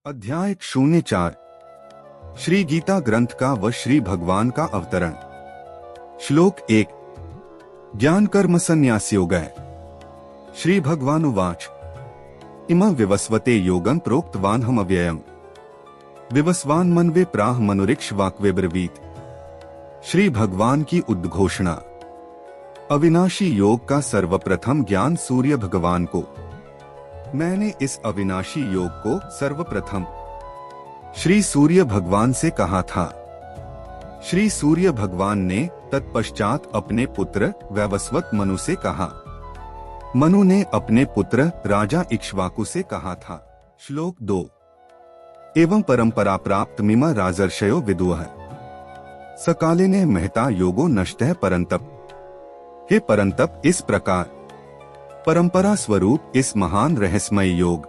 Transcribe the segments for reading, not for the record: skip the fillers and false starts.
अध्याय 04 श्री गीता ग्रंथ का व श्री भगवान का अवतरण। श्लोक 1 ज्ञान कर्म संन्यास योगः। श्री भगवानुवाच इमं विवस्वते योगं प्रोक्तवानहमव्ययम् विवस्वान् मन्वे प्राह मनुरिक्ष वाक्वे ब्रवीत। श्री भगवान की उद्घोषणा। अविनाशी योग का सर्वप्रथम ज्ञान सूर्य भगवान को। मैंने इस अविनाशी योग को सर्वप्रथम श्री सूर्य भगवान से कहा था। श्री सूर्य भगवान ने तत्पश्चात अपने पुत्र वैवस्वत मनु से कहा। मनु ने अपने पुत्र राजा इक्ष्वाकु से कहा था। श्लोक 2 एवं परंपरा प्राप्त मिमा राजर्षयो विदुः सकाले ने महता योगो नष्टः परंतप। हे परंतप, इस प्रकार परंपरा स्वरूप इस महान रहस्यमय योग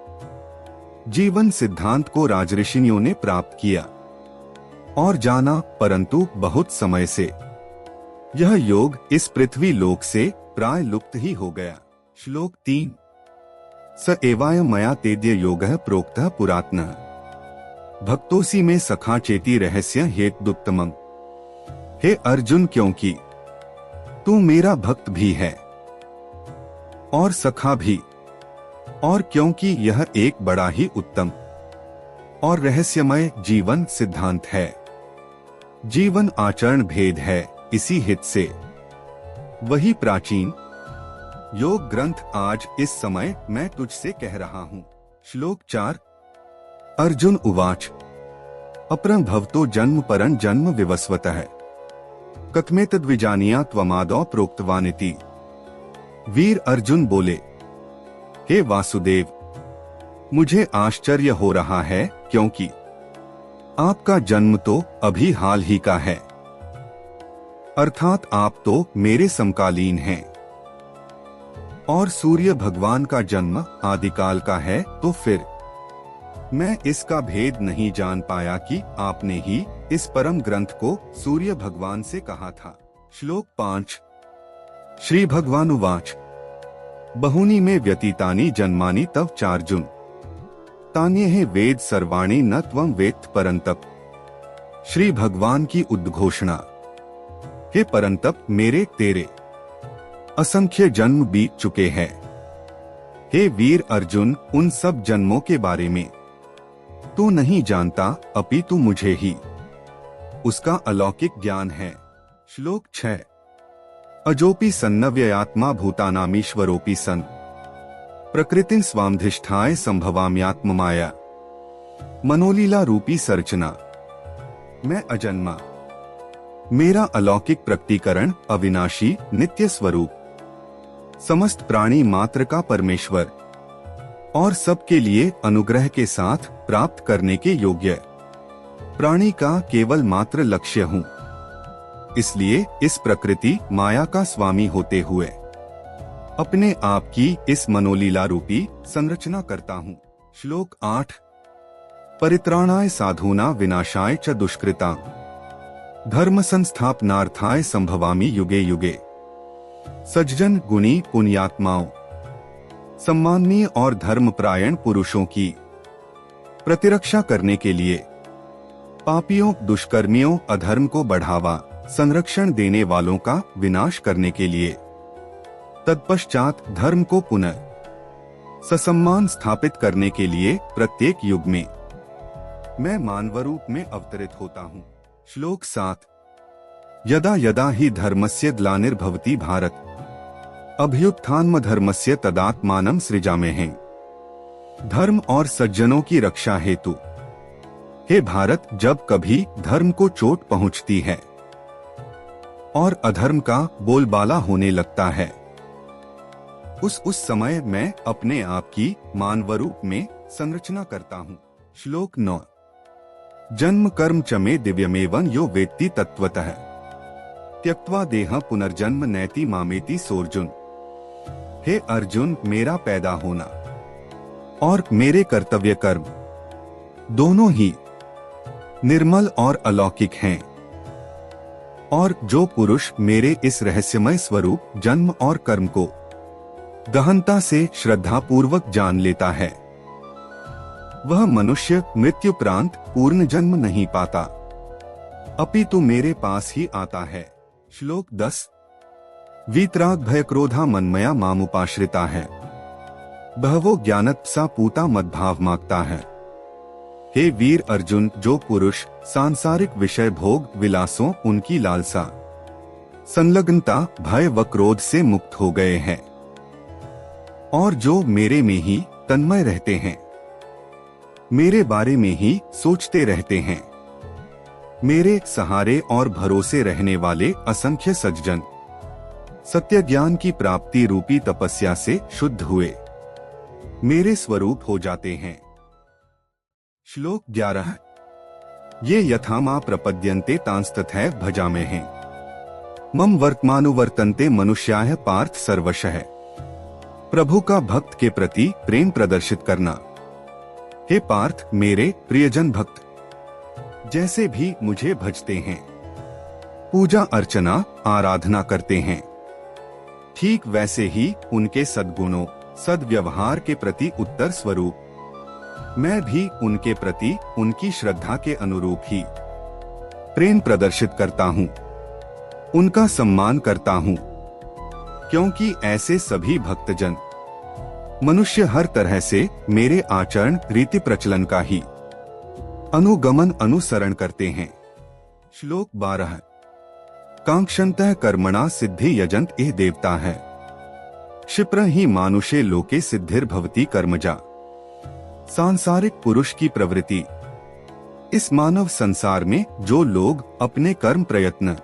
जीवन सिद्धांत को राजऋषियों ने प्राप्त किया और जाना, परंतु बहुत समय से यह योग इस पृथ्वी लोक से प्राय लुप्त ही हो गया। श्लोक 3 स एवाय मया तेद्य योगः प्रोक्तः पुरातनः भक्तोसी में सखा चेती रहस्य हेतुत्तमम्। हे अर्जुन, क्योंकि तू मेरा भक्त भी है और सखा भी, और क्योंकि यह एक बड़ा ही उत्तम और रहस्यमय जीवन सिद्धांत है। जीवन आचरण भेद है, इसी हित से वही प्राचीन योग ग्रंथ आज इस समय मैं तुझसे कह रहा हूं। श्लोक 4 अर्जुन उवाच अपरं भवतो जन्म परं जन्म विवस्वतः कथमेतद्विजानीया त्वमादौ प्रोक्तवानिति। वीर अर्जुन बोले, हे वासुदेव, मुझे आश्चर्य हो रहा है क्योंकि आपका जन्म तो अभी हाल ही का है, अर्थात आप तो मेरे समकालीन हैं, और सूर्य भगवान का जन्म आदिकाल का है, तो फिर मैं इसका भेद नहीं जान पाया कि आपने ही इस परम ग्रंथ को सूर्य भगवान से कहा था। श्लोक 5 श्री भगवानुवाच बहूनि मे व्यतीतानि जन्मानि तव चार्जुन तान्येह वेद सर्वाणि न त्वं वेत्थ परंतप। श्री भगवान की उद्घोषणा। हे परंतप, मेरे तेरे असंख्य जन्म बीत चुके हैं। हे वीर अर्जुन, उन सब जन्मों के बारे में तू नहीं जानता, अपितु मुझे ही उसका अलौकिक ज्ञान है। श्लोक 6 अजोपि सन्नव्ययात्मा भूतानामीश्वरोपि सन् प्रकृतिं स्वामधिष्ठाय संभवाम्यात्ममाया मनोलीला रूपी सर्चना। मैं अजन्मा, मेरा अलौकिक प्रकटीकरण, अविनाशी नित्य स्वरूप, समस्त प्राणी मात्र का परमेश्वर और सबके लिए अनुग्रह के साथ प्राप्त करने के योग्य प्राणी का केवल मात्र लक्ष्य हूँ। इसलिए इस प्रकृति माया का स्वामी होते हुए अपने आप की इस मनोलीला रूपी संरचना करता हूँ। श्लोक 8 परित्राणाय साधूना विनाशाय च दुष्कृता धर्म संस्थापनार्थाय संभवामि युगे युगे। सज्जन गुणी पुण्यात्माओं, सम्माननीय और धर्मपरायण पुरुषों की प्रतिरक्षा करने के लिए, पापियों दुष्कर्मियों अधर्म को बढ़ावा संरक्षण देने वालों का विनाश करने के लिए, तत्पश्चात धर्म को पुनः ससम्मान स्थापित करने के लिए प्रत्येक युग में मैं मानव रूप में अवतरित होता हूँ। श्लोक 7 यदा यदा हि धर्मस्य ग्लानिर्भवति भारत अभ्युत्थानमधर्मस्य तदात्मानं सृजाम्यहम्। धर्म और सज्जनों की रक्षा हेतु, हे भारत, जब कभी धर्म को चोट पहुंचती है और अधर्म का बोलबाला होने लगता है, उस समय मैं अपने आप की मानव रूप में संरचना करता हूँ। श्लोक 9 जन्म कर्म च मे दिव्यमेवं यो वेत्ति तत्वतः त्यक्त्वा देह पुनर्जन्म नैति मामेति सोर्जुन। हे अर्जुन, मेरा पैदा होना और मेरे कर्तव्य कर्म दोनों ही निर्मल और अलौकिक हैं, और जो पुरुष मेरे इस रहस्यमय स्वरूप जन्म और कर्म को गहनता से श्रद्धा पूर्वक जान लेता है, वह मनुष्य मृत्युपरांत पूर्ण जन्म नहीं पाता, अपितु मेरे पास ही आता है। श्लोक 10। वीतराग भय क्रोधा मनमया मामुपाश्रिता है, बहवो ज्ञानत सा पूता मद्भाव मांगता है। हे वीर अर्जुन, जो पुरुष सांसारिक विषय भोग विलासों उनकी लालसा संलग्नता भय व क्रोध से मुक्त हो गए हैं और जो मेरे में ही तन्मय रहते हैं, मेरे बारे में ही सोचते रहते हैं, मेरे सहारे और भरोसे रहने वाले असंख्य सज्जन सत्य ज्ञान की प्राप्ति रूपी तपस्या से शुद्ध हुए मेरे स्वरूप हो जाते हैं। श्लोक 11। ये यथा मा प्रपद्यन्ते तांस्तथैव भजामहे हैं, मम वर्तमानुवर्तन्ते मनुष्याः पार्थ सर्वशः। प्रभु का भक्त के प्रति प्रेम प्रदर्शित करना। हे पार्थ, मेरे प्रियजन भक्त जैसे भी मुझे भजते हैं, पूजा अर्चना आराधना करते हैं, ठीक वैसे ही उनके सद्गुणों सद्व्यवहार के प्रति उत्तर स्वरूप मैं भी उनके प्रति उनकी श्रद्धा के अनुरूप ही प्रेम प्रदर्शित करता हूँ, उनका सम्मान करता हूँ, क्योंकि ऐसे सभी भक्तजन मनुष्य हर तरह से मेरे आचरण रीति प्रचलन का ही अनुगमन अनुसरण करते हैं। श्लोक 12। कांक्षन्तः कर्मणा सिद्धि यजन्त एह देवता है, क्षिप्र ही मानुषे लोके सिद्धिर्भवति कर्मजा। सांसारिक पुरुष की प्रवृत्ति। इस मानव संसार में जो लोग अपने कर्म प्रयत्न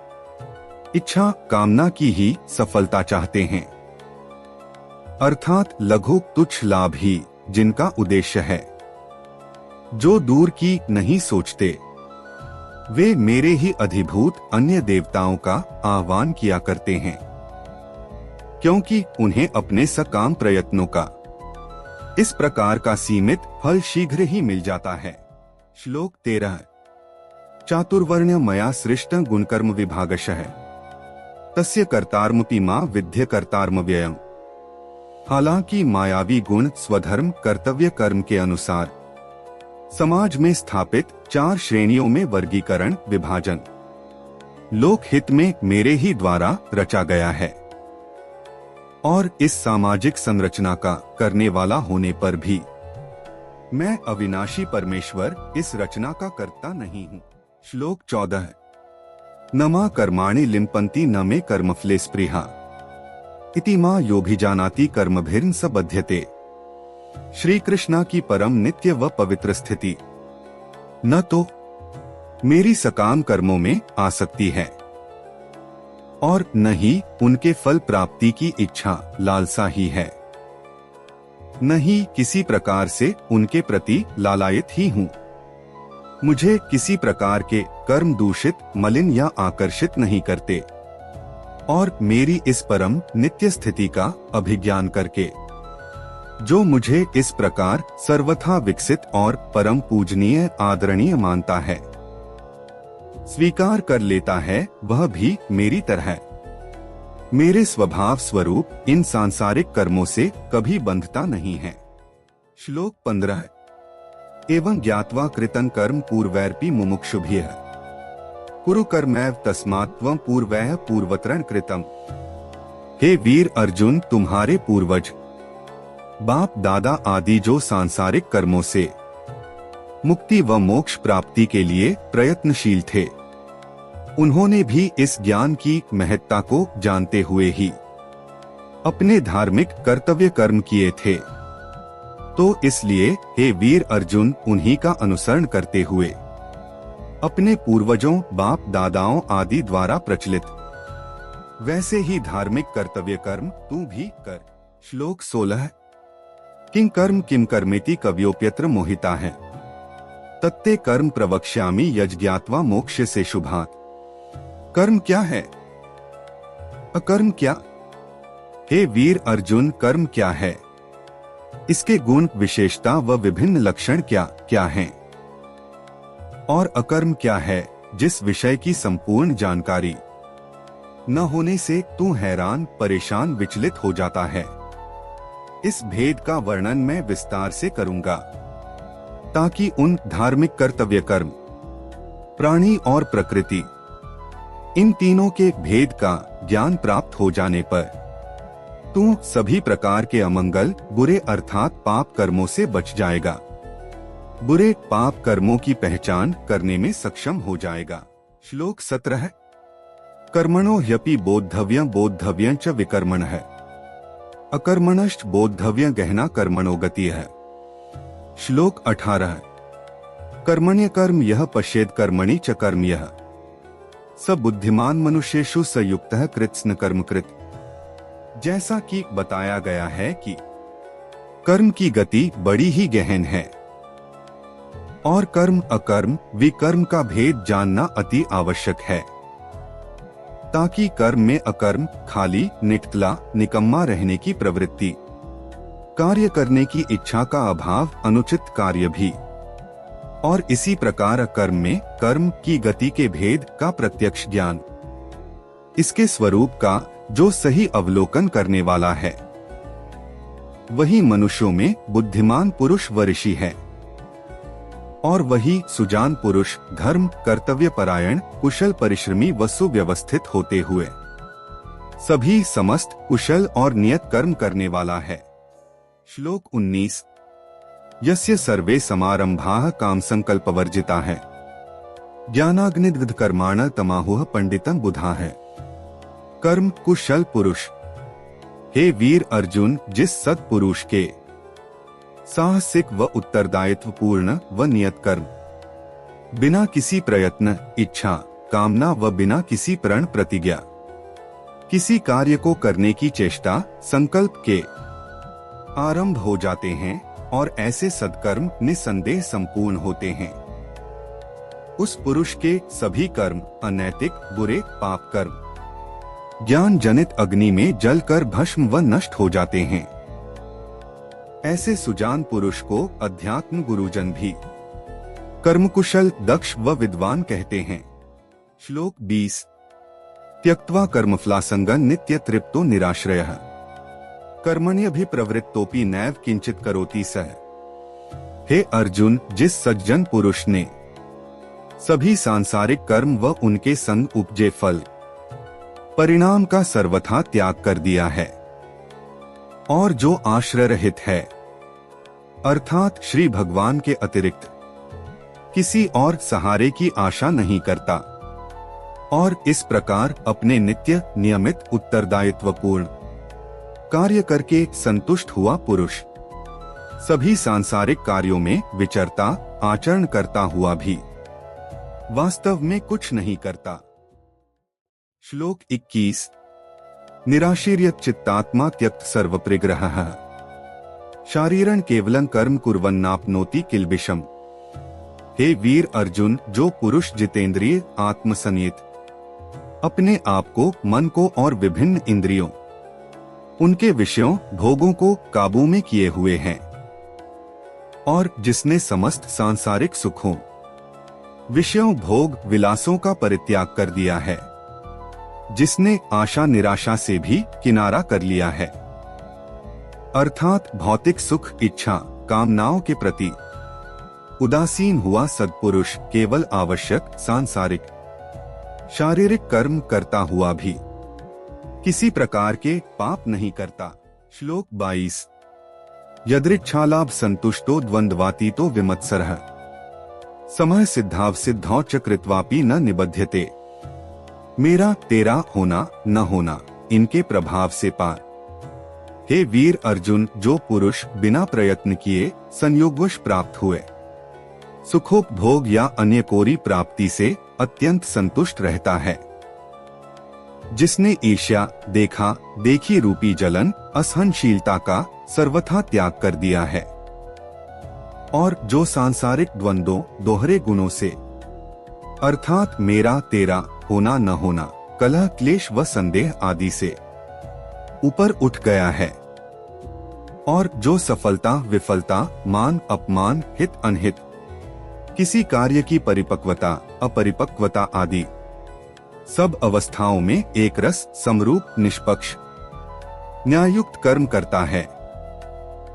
इच्छा कामना की ही सफलता चाहते हैं, अर्थात लघु तुच्छ लाभ ही जिनका उद्देश्य है, जो दूर की नहीं सोचते, वे मेरे ही अधिभूत अन्य देवताओं का आह्वान किया करते हैं, क्योंकि उन्हें अपने सकाम प्रयत्नों का इस प्रकार का सीमित फल शीघ्र ही मिल जाता है। श्लोक 13। चातुर्वर्ण्य मया सृष्ट गुणकर्म विभागशः, तस्य कर्तारमपि मा विद्य कर्तारमव्ययम्। हालांकि मायावी गुण स्वधर्म कर्तव्य कर्म के अनुसार समाज में स्थापित 4 श्रेणियों में वर्गीकरण विभाजन लोक हित में मेरे ही द्वारा रचा गया है, और इस सामाजिक संरचना का करने वाला होने पर भी मैं अविनाशी परमेश्वर इस रचना का कर्ता नहीं हूँ। श्लोक 14। न मा कर्माणि लिम्पन्ति न मे कर्मफले स्पृहा, इति मा योभिजानाति कर्मभिर्न स बध्यते। श्री कृष्णा की परम नित्य व पवित्र स्थिति। न तो मेरी सकाम कर्मों में आसक्ति है और न ही उनके फल प्राप्ति की इच्छा लालसा ही है, न ही किसी प्रकार से उनके प्रति लालायित ही हूँ। मुझे किसी प्रकार के कर्म दूषित मलिन या आकर्षित नहीं करते, और मेरी इस परम नित्य स्थिति का अभिज्ञान करके जो मुझे इस प्रकार सर्वथा विकसित और परम पूजनीय आदरणीय मानता है, स्वीकार कर लेता है, वह भी मेरी तरह मेरे स्वभाव स्वरूप इन सांसारिक कर्मों से कभी बंधता नहीं है। श्लोक 15। एवं ज्ञात्वा कृतं कर्म पूर्वैरपि मुमुक्षुभिः, कुरु कर्मैव तस्मात् त्वं पूर्वैः पूर्वत्रं कृतम्। हे वीर अर्जुन, तुम्हारे पूर्वज बाप दादा आदि जो सांसारिक कर्मों से मुक्ति व मोक्ष प्राप्ति के लिए प्रयत्नशील थे, उन्होंने भी इस ज्ञान की महत्ता को जानते हुए ही अपने धार्मिक कर्तव्य कर्म किए थे। तो इसलिए हे वीर अर्जुन, उन्हीं का अनुसरण करते हुए अपने पूर्वजों बाप दादाओं आदि द्वारा प्रचलित वैसे ही धार्मिक कर्तव्य कर्म तू भी कर। श्लोक 16। किं कर्म किम कर्मेति कव्योप्यत्र मोहिता है, तत्ते कर्म प्रवक्ष्यामि यज्ञात्वा मोक्ष से शुभात्। कर्म क्या है, अकर्म क्या? हे वीर अर्जुन, कर्म क्या है, इसके गुण विशेषता व विभिन्न लक्षण क्या क्या हैं, और अकर्म क्या है, जिस विषय की संपूर्ण जानकारी न होने से तू हैरान परेशान विचलित हो जाता है। इस भेद का वर्णन मैं विस्तार से करूंगा। ताकि उन धार्मिक कर्तव्य कर्म, प्राणी और प्रकृति, इन तीनों के भेद का ज्ञान प्राप्त हो जाने पर तू सभी प्रकार के अमंगल, बुरे अर्थात पाप कर्मों से बच जाएगा। बुरे पाप कर्मों की पहचान करने में सक्षम हो जाएगा। श्लोक 17। कर्मणो ह्यपि बोद्धव्यं बोद्धव्यं च विकर्मणः अकर्मणश्च बोद्धव्यं गहना कर्मणो गति है। श्लोक 18। कर्मण्य कर्म यह पश्येद कर्मणि च कर्म यह स बुद्धिमान मनुष्येषु स युक्तः कृत्स्न कर्म कृत। जैसा कि बताया गया है कि कर्म की गति बड़ी ही गहन है और कर्म अकर्म विकर्म का भेद जानना अति आवश्यक है, ताकि कर्म में अकर्म, खाली, निकतला, निकम्मा रहने की प्रवृत्ति, कार्य करने की इच्छा का अभाव, अनुचित कार्य भी, और इसी प्रकार अकर्म में कर्म की गति के भेद का प्रत्यक्ष ज्ञान, इसके स्वरूप का जो सही अवलोकन करने वाला है, वही मनुष्यों में बुद्धिमान पुरुष व ऋषि है, और वही सुजान पुरुष धर्म, कर्तव्य परायण, कुशल परिश्रमी व सुव्यवस्थित होते हुए सभी समस्त कुशल और नियत कर्म करने वाला है। श्लोक 19। यस्य सर्वे समारंभाः काम संकल्प वर्जिता है ज्ञानाग्निदग्ध कर्माण तमाहुः पंडितम बुधा है। कर्म कुशल पुरुष। हे वीर अर्जुन, जिस सत्पुरुष के साहसिक व उत्तरदायित्व पूर्ण व नियत कर्म, बिना किसी प्रयत्न, इच्छा, कामना व बिना किसी प्रण प्रतिज्ञा किसी कार्य को करने की चेष्टा, संकल्प के आरंभ हो जाते हैं और ऐसे सद्कर्म निसंदेह संपूर्ण होते हैं, उस पुरुष के सभी कर्म अनैतिक, बुरे, पाप कर्म ज्ञान जनित अग्नि में जलकर भस्म व नष्ट हो जाते हैं। ऐसे सुजान पुरुष को अध्यात्म गुरुजन भी कर्मकुशल, दक्ष व विद्वान कहते हैं। श्लोक 20। त्यक्त्वा कर्मफलासंगं नित्य तृप्तो निराश्रयः कर्मण्यभिप्रवृत्तोपि नैव किंचित करोति सः। हे अर्जुन, जिस सज्जन पुरुष ने सभी सांसारिक कर्म व उनके संग उपजे फल परिणाम का सर्वथा त्याग कर दिया है और जो आश्रय रहित है, अर्थात श्री भगवान के अतिरिक्त किसी और सहारे की आशा नहीं करता, और इस प्रकार अपने नित्य नियमित उत्तरदायित्वपूर्ण कार्य करके संतुष्ट हुआ पुरुष सभी सांसारिक कार्यों में विचरता, आचरण करता हुआ भी वास्तव में कुछ नहीं करता। श्लोक 21। निराशीर्यत चित्तात्मा त्यक्त सर्वप्रिग्रहः शारीरं केवलं कर्म कुर्वन्नाप्नोति किल्बिषम्। हे वीर अर्जुन, जो पुरुष जितेंद्रिय, आत्मसंयत, अपने आप को, मन को और विभिन्न इंद्रियों, उनके विषयों, भोगों को काबू में किए हुए हैं, और जिसने समस्त सांसारिक सुखों, विषयों, भोग, विलासों का परित्याग कर दिया है, जिसने आशा निराशा से भी किनारा कर लिया है, अर्थात भौतिक सुख, इच्छा, कामनाओं के प्रति उदासीन हुआ सद्पुरुष केवल आवश्यक सांसारिक शारीरिक कर्म करता हुआ भी किसी प्रकार के पाप नहीं करता। श्लोक 22। यदृच्छालाभ संतुष्टो द्वंद्वातीतो विमत्सरः समः सिद्धाव सिद्धौ च कृत्वापि न निबध्यते। मेरा तेरा होना न होना, इनके प्रभाव से पार। हे वीर अर्जुन, जो पुरुष बिना प्रयत्न किए संयोगवश प्राप्त हुए सुखोपभोग या अन्य कोरी प्राप्ति से अत्यंत संतुष्ट रहता है, जिसने ईर्ष्या, देखा देखी रूपी जलन, असहनशीलता का सर्वथा त्याग कर दिया है, और जो सांसारिक द्वंद्वों, दोहरे गुणों से अर्थात मेरा तेरा, होना न होना, कलह, क्लेश व संदेह आदि से ऊपर उठ गया है, और जो सफलता, विफलता, मान, अपमान, हित, अनहित, किसी कार्य की परिपक्वता, अपरिपक्वता आदि सब अवस्थाओं में एक रस, समरूप, निष्पक्ष, न्यायुक्त कर्म करता है,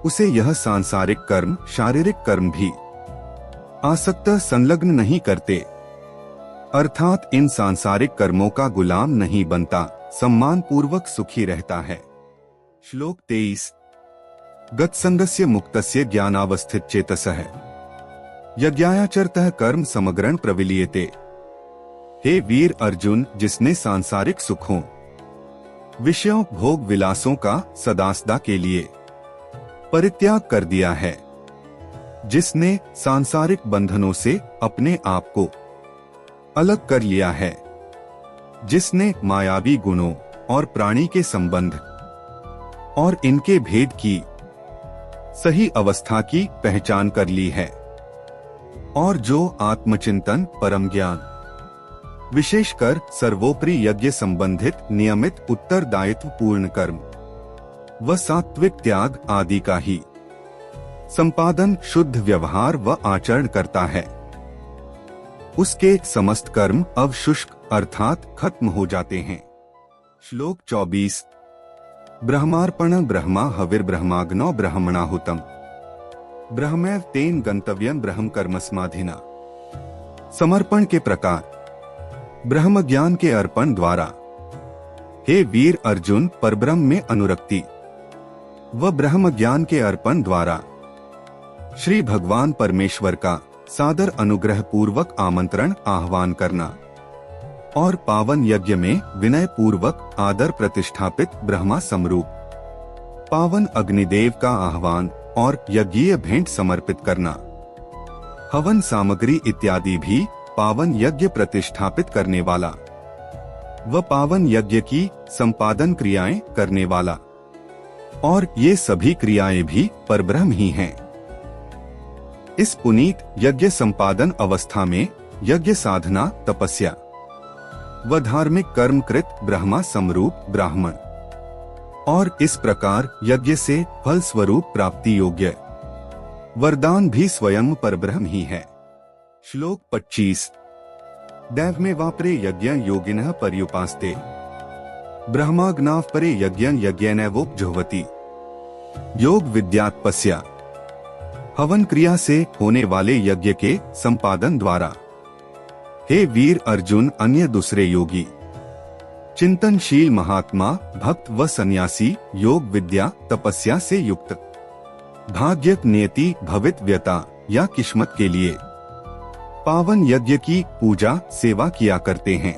उसे यह सांसारिक कर्म, शारीरिक कर्म भी आसक्त संलग्न नहीं करते, अर्थात इन सांसारिक कर्मों का गुलाम नहीं बनता, सम्मान पूर्वक सुखी रहता है। श्लोक 23। गतसंगस्य मुक्तस्य ज्ञानावस्थित चेतसः यज्ञायाचरतः कर्म समग्रं प्रविलीयते। हे वीर अर्जुन, जिसने सांसारिक सुखों, विषयों, भोग विलासों का सदा के लिए परित्याग कर दिया है, जिसने सांसारिक बंधनों से अपने आप को अलग कर लिया है, जिसने मायावी गुणों और प्राणी के संबंध और इनके भेद की सही अवस्था की पहचान कर ली है, और जो आत्मचिंतन, परम ज्ञान, विशेषकर सर्वोपरि यज्ञ संबंधित नियमित उत्तरदायित्व पूर्ण कर्म व सात्विक त्याग आदि का ही संपादन, शुद्ध व्यवहार व आचरण करता है, उसके समस्त कर्म अवशुष्क अर्थात खत्म हो जाते हैं। श्लोक 24। ब्रह्मार्पण ब्रह्मा हविर्ब्रह्माग्नो ब्रह्मणाहुतम् ब्रह्मैव तेन गंतव्यं ब्रह्म कर्मस्माधिना। समर्पण के प्रकार। ब्रह्म ज्ञान के अर्पण द्वारा हे वीर अर्जुन, परब्रह्म में अनुरक्ति व ब्रह्म ज्ञान के अर्पण द्वारा श्री भगवान परमेश्वर का सादर अनुग्रह पूर्वक आमंत्रण, आह्वान करना और पावन यज्ञ में विनय पूर्वक आदर प्रतिष्ठापित ब्रह्मा समरूप पावन अग्निदेव का आह्वान और यज्ञीय भेंट समर्पित करना, हवन सामग्री इत्यादि भी पावन यज्ञ प्रतिष्ठापित करने वाला व पावन यज्ञ की संपादन क्रियाएं करने वाला, और ये सभी क्रियाएं भी परब्रह्म ही हैं। इस पुनीत यज्ञ संपादन अवस्था में यज्ञ साधना, तपस्या व धार्मिक कर्म कृत ब्रह्मा समरूप ब्राह्मण और इस प्रकार यज्ञ से फल स्वरूप प्राप्ति योग्य वरदान भी स्वयं परब्रह्म ही है। श्लोक 25। दैव में वापरे यज्ञ योगिनः पर्युपास्ते ब्रह्माग्नाव परे यज्ञ यज्ञैनैवोपजुह्वति। योग विद्यात् पस्या। हवन क्रिया से होने वाले यज्ञ के संपादन द्वारा हे वीर अर्जुन, अन्य दूसरे योगी, चिंतनशील महात्मा, भक्त व सन्यासी योग विद्या तपस्या से युक्त भाग्य, नियति, भवितव्यता या किस्मत के लिए पावन यज्ञ की पूजा सेवा किया करते हैं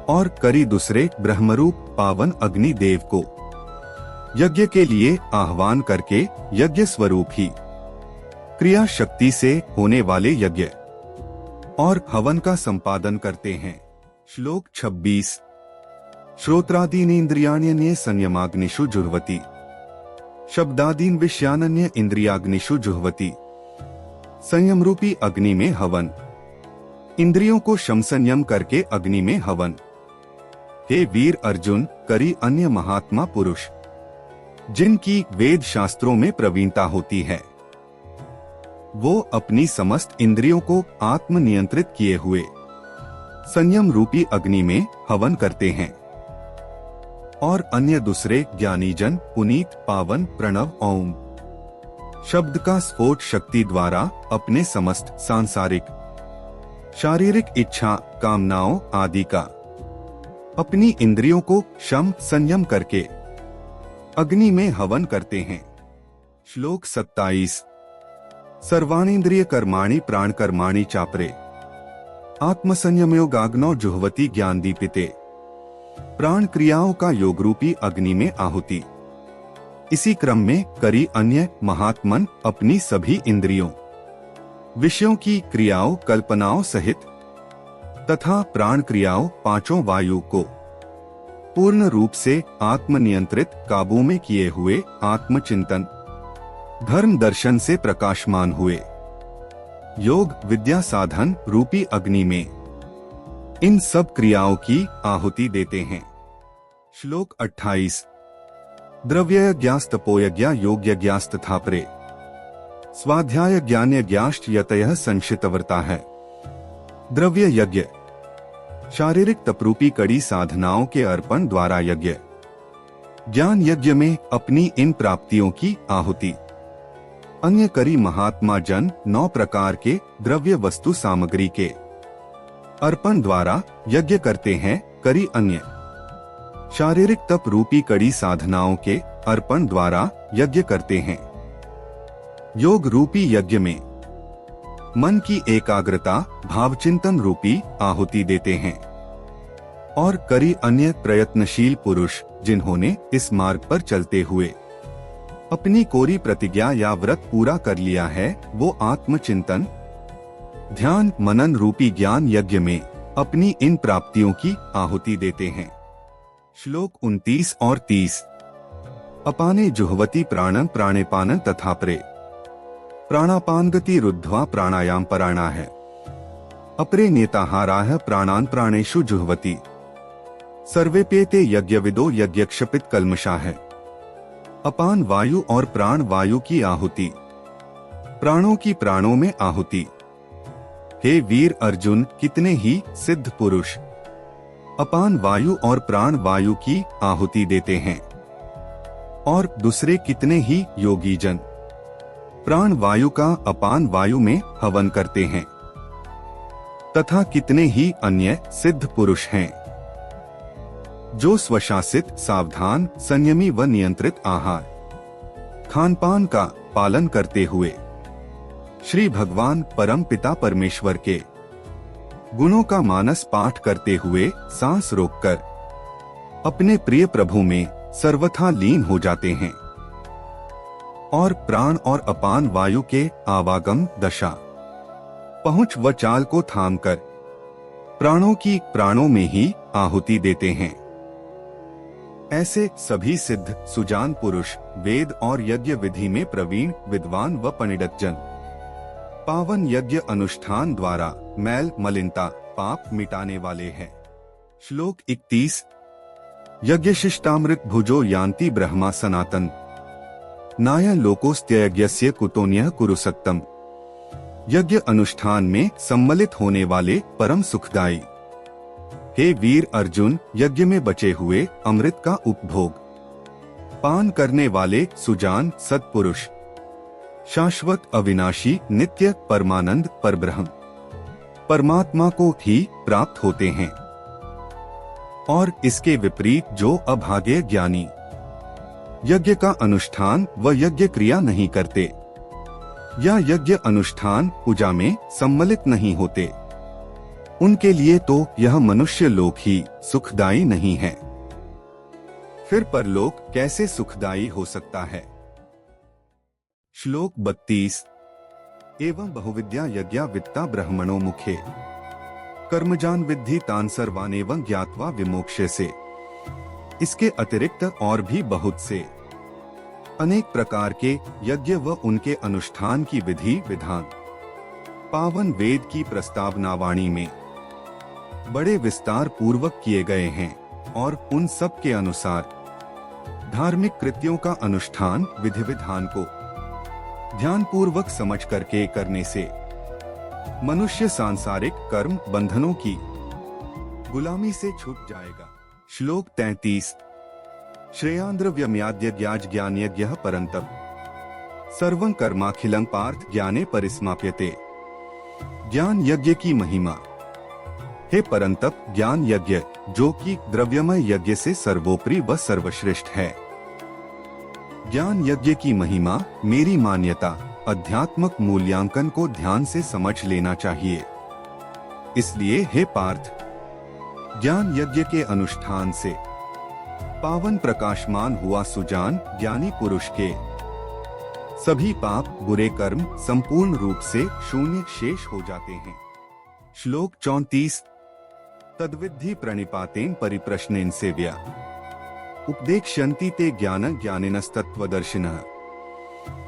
और करी दूसरे ब्रह्मरूप पावन अग्नि देव को यज्ञ के लिए आह्वान करके यज्ञ स्वरूप ही क्रिया शक्ति से होने वाले यज्ञ और हवन का संपादन करते हैं। श्लोक 26। श्रोत्रादीन इंद्रियाण्यन्ये संयमाग्निषु जुह्वति शब्दादीन विषयानन्य इंद्रियाग्निषु जुह्वति। संयम रूपी अग्नि में हवन, इंद्रियों को शम संयम करके अग्नि में हवन। हे वीर अर्जुन, करी अन्य महात्मा पुरुष जिनकी वेद शास्त्रों में प्रवीणता होती है, वो अपनी समस्त इंद्रियों को आत्म नियंत्रित किए हुए संयम रूपी अग्नि में हवन करते हैं और अन्य दूसरे ज्ञानी जन पुनीत पावन प्रणव ओम शब्द का स्फोट शक्ति द्वारा अपने समस्त सांसारिक शारीरिक इच्छा, कामनाओं आदि का अपनी इंद्रियों को शम संयम करके अग्नि में हवन करते हैं। श्लोक 27। सर्वाणींद्रिय कर्माणि प्राण कर्माणि चापरे आत्मसंयमयोगाग्नौ जुह्वति ज्ञान दीपिते। प्राण क्रियाओं का योग रूपी अग्नि में आहुति, इसी क्रम में करी अन्य महात्मन अपनी सभी इंद्रियों, विषयों की क्रियाओं, कल्पनाओं सहित तथा प्राण क्रियाओं पांचों वायु को पूर्ण रूप से आत्मनियंत्रित काबू में किए हुए आत्मचिंतन धर्म दर्शन से प्रकाशमान हुए योग विद्या साधन रूपी अग्नि में इन सब क्रियाओं की आहुति देते हैं। श्लोक 28। द्रव्ययज्ञास्तपोयज्ञा योगयज्ञास्तथापरे स्वाध्याय ज्ञानयज्ञाश्च यतयः संशितव्रता है। द्रव्य यज्ञ शारीरिक तपरूपी कड़ी साधनाओं के अर्पण द्वारा यज्ञ, ज्ञान यज्ञ में अपनी इन प्राप्तियों की आहुति अन्य करी महात्मा जन 9 प्रकार के द्रव्य वस्तु सामग्री के अर्पण द्वारा यज्ञ करते हैं। करी अन्य शारीरिक तप रूपी कड़ी साधनाओं के अर्पण द्वारा यज्ञ करते हैं। योग रूपी यज्ञ में मन की एकाग्रता भावचिंतन रूपी आहुति देते हैं। और करी अन्य प्रयत्नशील पुरुष जिन्होंने इस मार्ग पर चलते हुए अपनी कोरी प्रतिज्ञा या व्रत पूरा कर लिया है, वो आत्मचिंतन ध्यान मनन रूपी ज्ञान यज्ञ में अपनी इन प्राप्तियों की आहुति देते हैं। श्लोक 29 और 30। अपाने जुह्वति प्राणं प्राणेपानं तथा प्रे प्राणापान गति रुद्ध्वा प्राणायाम पराणा है। अपरे नेताहाराः प्राणान प्राणेषु जुह्वति सर्वेप्येते यज्ञविदो यज्ञक्षपित कल्मषा है। अपान वायु और प्राण वायु की आहुति, प्राणों की प्राणों में आहुति। हे वीर अर्जुन, कितने ही सिद्ध पुरुष अपान वायु और प्राण वायु की आहुति देते हैं, और दूसरे कितने ही योगी जन प्राण वायु का अपान वायु में हवन करते हैं, तथा कितने ही अन्य सिद्ध पुरुष हैं जो स्वशासित सावधान संयमी व नियंत्रित आहार खानपान का पालन करते हुए श्री भगवान परम पिता परमेश्वर के गुणों का मानस पाठ करते हुए सांस रोककर अपने प्रिय प्रभु में सर्वथा लीन हो जाते हैं। और प्राण और अपान वायु के आवागम दशा पहुंच व चाल को थामकर प्राणों की प्राणों में ही आहुति देते हैं। ऐसे सभी सिद्ध सुजान पुरुष वेद और यज्ञ विधि में प्रवीण विद्वान व पंडित जन पावन यज्ञ अनुष्ठान द्वारा मैल मलिनता पाप मिटाने वाले हैं। श्लोक 31। यज्ञशिष्टामृत भुजो यान्ति ब्रह्मा सनातन नाय लोकोस्त्ययज्ञस्य कुतोन्यः कुरुसक्तम। यज्ञ अनुष्ठान में सम्मिलित होने वाले परम सुखदायी हे वीर अर्जुन, यज्ञ में बचे हुए अमृत का उपभोग पान करने वाले सुजान सत्पुरुष शाश्वत अविनाशी नित्य परमानंद परब्रह्म परमात्मा को ही प्राप्त होते हैं। और इसके विपरीत जो अभागे ज्ञानी यज्ञ का अनुष्ठान व यज्ञ क्रिया नहीं करते या यज्ञ अनुष्ठान पूजा में सम्मिलित नहीं होते, उनके लिए तो यह मनुष्य लोक ही सुखदायी नहीं है, फिर परलोक कैसे सुखदायी हो सकता है। श्लोक 32। एवं बहुविद्या यज्ञा वित्ता ब्रह्मणो मुखे कर्मजान विद्धि तान सर्वानेवं ज्ञात्वा विमोक्ष्य से। इसके अतिरिक्त और भी बहुत से अनेक प्रकार के यज्ञ व उनके अनुष्ठान की विधि विधान पावन वेद की प्रस्तावनावाणी में बड़े विस्तार पूर्वक किए गए हैं, और उन सब के अनुसार धार्मिक कृत्यों का अनुष्ठान विधि विधान को ध्यान पूर्वक समझ करके करने से मनुष्य सांसारिक कर्म बंधनों की गुलामी से छूट जाएगा। श्लोक 33। श्रेयांद्रव्यम्याद्य ज्ञाज ज्ञानयज्ञः परन्तप सर्वं कर्माखिलं पार्थ ज्ञाने परिसमाप्यते। ज्ञान यज्ञ की महिमा। हे परंतप, ज्ञान यज्ञ जो कि द्रव्यमय यज्ञ से सर्वोपरि व सर्वश्रेष्ठ है। ज्ञान यज्ञ की महिमा मेरी मान्यता अध्यात्मक मूल्यांकन को ध्यान से समझ लेना चाहिए। इसलिए हे पार्थ, ज्ञान यज्ञ के अनुष्ठान से पावन प्रकाशमान हुआ सुजान ज्ञानी पुरुष के सभी पाप बुरे कर्म संपूर्ण रूप से शून्य शेष हो जाते हैं। श्लोक 34। तद्विद्धि प्रणिपातेन परिप्रश्नेन सेव्या उपदेक्ष्यन्ति ते ज्ञान ज्ञानिनस्तत्त्वदर्शिनः।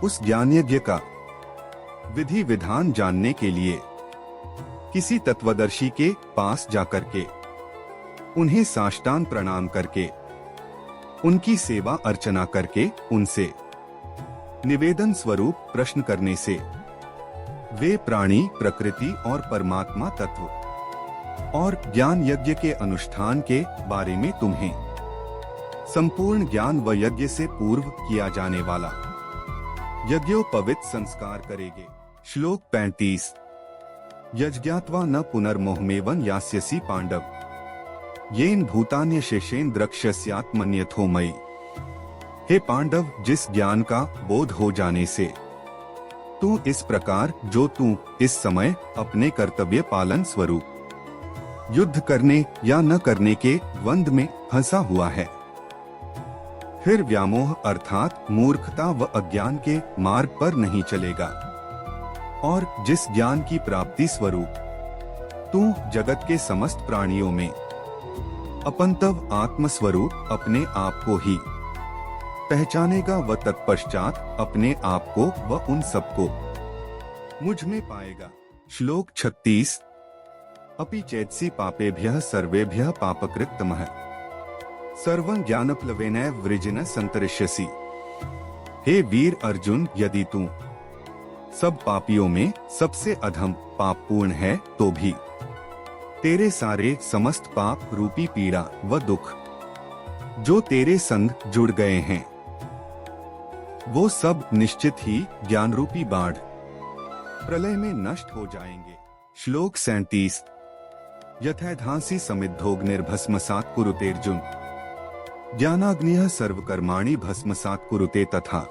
उस ज्ञान यज्ञ का विधि विधान जानने के लिए किसी तत्वदर्शी के पास जाकर के उन्हें साष्टांग प्रणाम करके उनकी सेवा अर्चना करके उनसे निवेदन स्वरूप प्रश्न करने से वे प्राणी प्रकृति और परमात्मा तत्व और ज्ञान यज्ञ के अनुष्ठान के बारे में तुम्हें संपूर्ण ज्ञान व यज्ञ से पूर्व किया जाने वाला यज्ञोपवित संस्कार करेगे। श्लोक 35। यज्ञात्वा न पुनर्मोहमेवं यास्यसि पांडव, येन भूतान्य शेषेन द्रक्ष्यस्यात्मन्यथो मयि। हे पांडव, जिस ज्ञान का बोध हो जाने से तू इस प्रकार जो तू इस समय अपने कर्तव्य पालन स्वरूप युद्ध करने या न करने के द्वंद्व में फंसा हुआ है, फिर व्यामोह अर्थात मूर्खता व अज्ञान के मार्ग पर नहीं चलेगा, और जिस ज्ञान की प्राप्ति स्वरूप तू जगत के समस्त प्राणियों में अपंतव आत्मस्वरूप अपने आप को ही पहचानेगा व तत्पश्चात अपने आप को व उन सबको मुझ में पाएगा। श्लोक 36। अपि चेत्सि पापेभ्यः सर्वेभ्यः पापकृत्तमः, सर्वं ज्ञानप्लवेनैव वृजिन संतरिष्यसि। हे वीर अर्जुन, यदि तू सब पापियों में सबसे अधम पापपूर्ण है तो भी तेरे सारे समस्त पाप रूपी पीड़ा व दुख जो तेरे संग जुड़ गए हैं, वो सब निश्चित ही ज्ञान रूपी बाढ़ प्रलय में नष्ट हो जाएंगे। श्लोक 37। यथैधांसि समिद्धोऽग्निर्भस्मसात् कुरुतेऽर्जुन, ज्ञानाग्निः सर्वकर्माणि भस्मसात् कुरुते तथा।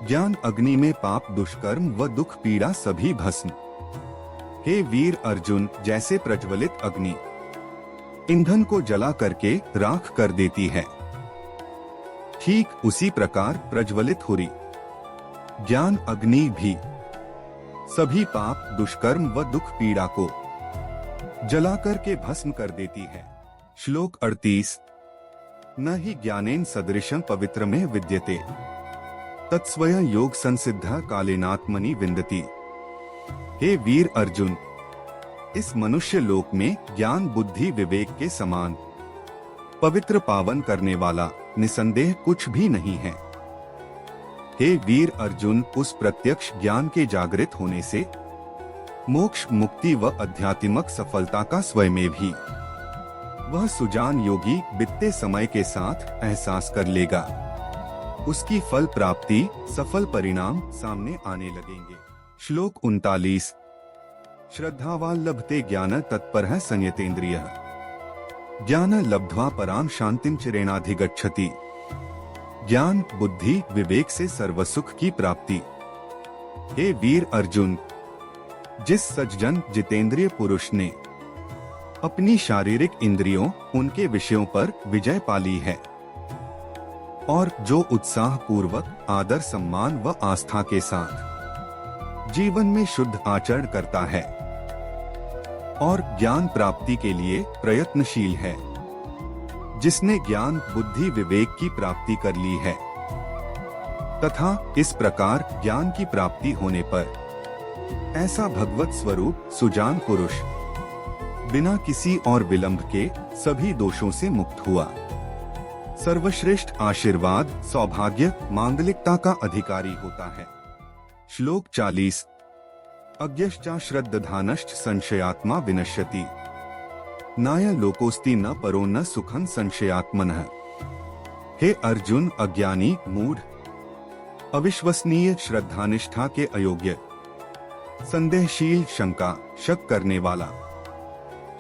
ज्ञान अग्नि में पाप दुष्कर्म व दुख पीड़ा सभी भस्म। हे वीर अर्जुन, जैसे प्रज्वलित अग्नि ईंधन को जला करके राख कर देती है, ठीक उसी प्रकार प्रज्वलित हुरी ज्ञान अग्नि भी सभी पाप दुष्कर्म व दुख पीड़ा को जला करके भस्म कर देती है। श्लोक 38। न ही ज्ञानेन सदृशं पवित्रमेह विद्यते, तत्स्वयं योग संसिद्ध कालेनात्मनि विन्दति। हे वीर अर्जुन, इस मनुष्य लोक में ज्ञान बुद्धि विवेक के समान पवित्र पावन करने वाला निसंदेह कुछ भी नहीं है। हे वीर अर्जुन, उस प्रत्यक्ष ज्ञान के जागृत होने से मोक्ष मुक्ति व आध्यात्मिक सफलता का स्वयं में भी वह सुजान योगी बीतते समय के साथ एहसास कर लेगा। उसकी फल प्राप्ति सफल परिणाम सामने आने लगेंगे। श्लोक 39। श्रद्धावान लभते ज्ञान तत्परः संयतेन्द्रियः, ज्ञान लब्ध्वा पराम शांतिं चिरेणाधिगच्छति। ज्ञान बुद्धि विवेक से सर्वसुख की प्राप्ति। हे वीर अर्जुन, जिस सज्जन जितेंद्रिय पुरुष ने अपनी शारीरिक इंद्रियों उनके विषयों पर विजय पाली है और जो उत्साह पूर्वक आदर सम्मान व आस्था के साथ जीवन में शुद्ध आचरण करता है और ज्ञान प्राप्ति के लिए प्रयत्नशील है, जिसने ज्ञान बुद्धि विवेक की प्राप्ति कर ली है तथा इस प्रकार ज्ञान की प्राप्ति होने पर ऐसा भगवत स्वरूप सुजान पुरुष बिना किसी और विलंब के सभी दोषों से मुक्त हुआ, सर्वश्रेष्ठ आशीर्वाद सौभाग्य मांगलिकता का अधिकारी होता है। श्लोक 40। अज्ञश्चा श्रद्धानश्च संशयात्मा विनश्यति, नाय लोकोस्ति न परो न सुखं संशयात्मनः। हे अर्जुन, अज्ञानी मूढ़ अविश्वसनीय श्रद्धानिष्ठा के अयोग्य संदेहशील शंका शक करने वाला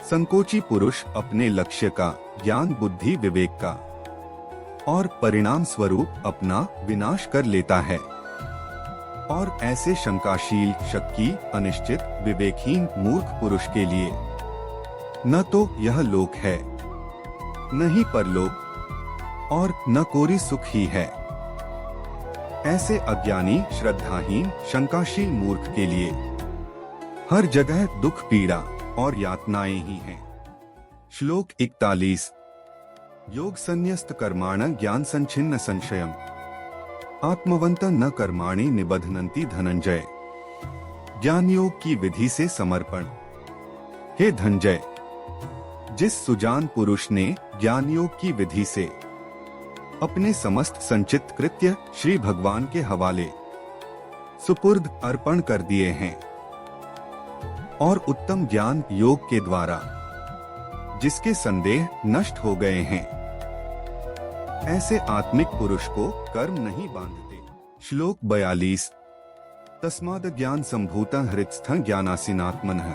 संकोची पुरुष अपने लक्ष्य का ज्ञान बुद्धि विवेक का और परिणाम स्वरूप अपना विनाश कर लेता है, और ऐसे शंकाशील शक्की अनिश्चित विवेकहीन मूर्ख पुरुष के लिए न तो यह लोक है न ही परलोक और न कोई सुख ही है। ऐसे अज्ञानी श्रद्धाहीन शंकाशील मूर्ख के लिए हर जगह दुख पीड़ा और यातनाएं ही हैं। श्लोक 41। योग संन्यस्त कर्माण ज्ञान संचिन्न संशयम, आत्मवंत न कर्माणि निबध्नन्ति धनंजय। ज्ञान योग की विधि से समर्पण। हे धनंजय, जिस सुजान पुरुष ने ज्ञान योग की विधि से अपने समस्त संचित कृत्य श्री भगवान के हवाले सुपुर्द अर्पण कर दिए हैं और उत्तम ज्ञान योग के द्वारा जिसके संदेह नष्ट हो गए हैं, ऐसे आत्मिक पुरुष को कर्म नहीं बांधते। श्लोक 42। तस्माद् ज्ञान संभूत हृत्स्थ ज्ञानासीनात्मनः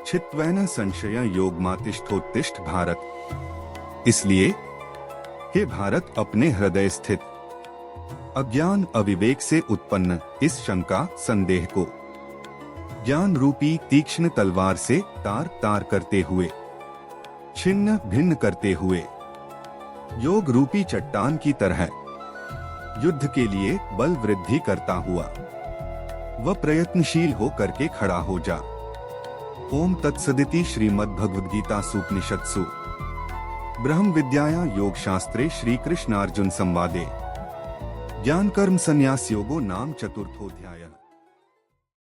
छित्त्वेन संशय योगमातिष्ठोत्तिष्ठ भारत। इसलिए हे भारत, अपने हृदय स्थित अज्ञान अविवेक से उत्पन्न इस शंका संदेह को ज्ञान रूपी तीक्ष्ण तलवार से तार तार करते हुए, छिन्न भिन्न करते हुए, योग रूपी चट्टान की तरह युद्ध के लिए बल वृद्धि करता हुआ वह प्रयत्नशील हो करके खड़ा हो जा। ओम तत्सदिति श्रीमद्भगवद्गीता सूपनिषत्सु ब्रह्म विद्यायां योग शास्त्रे श्री कृष्णार्जुन संवादे ज्ञान कर्म संन्यास योगो नाम चतुर्थोऽध्यायः।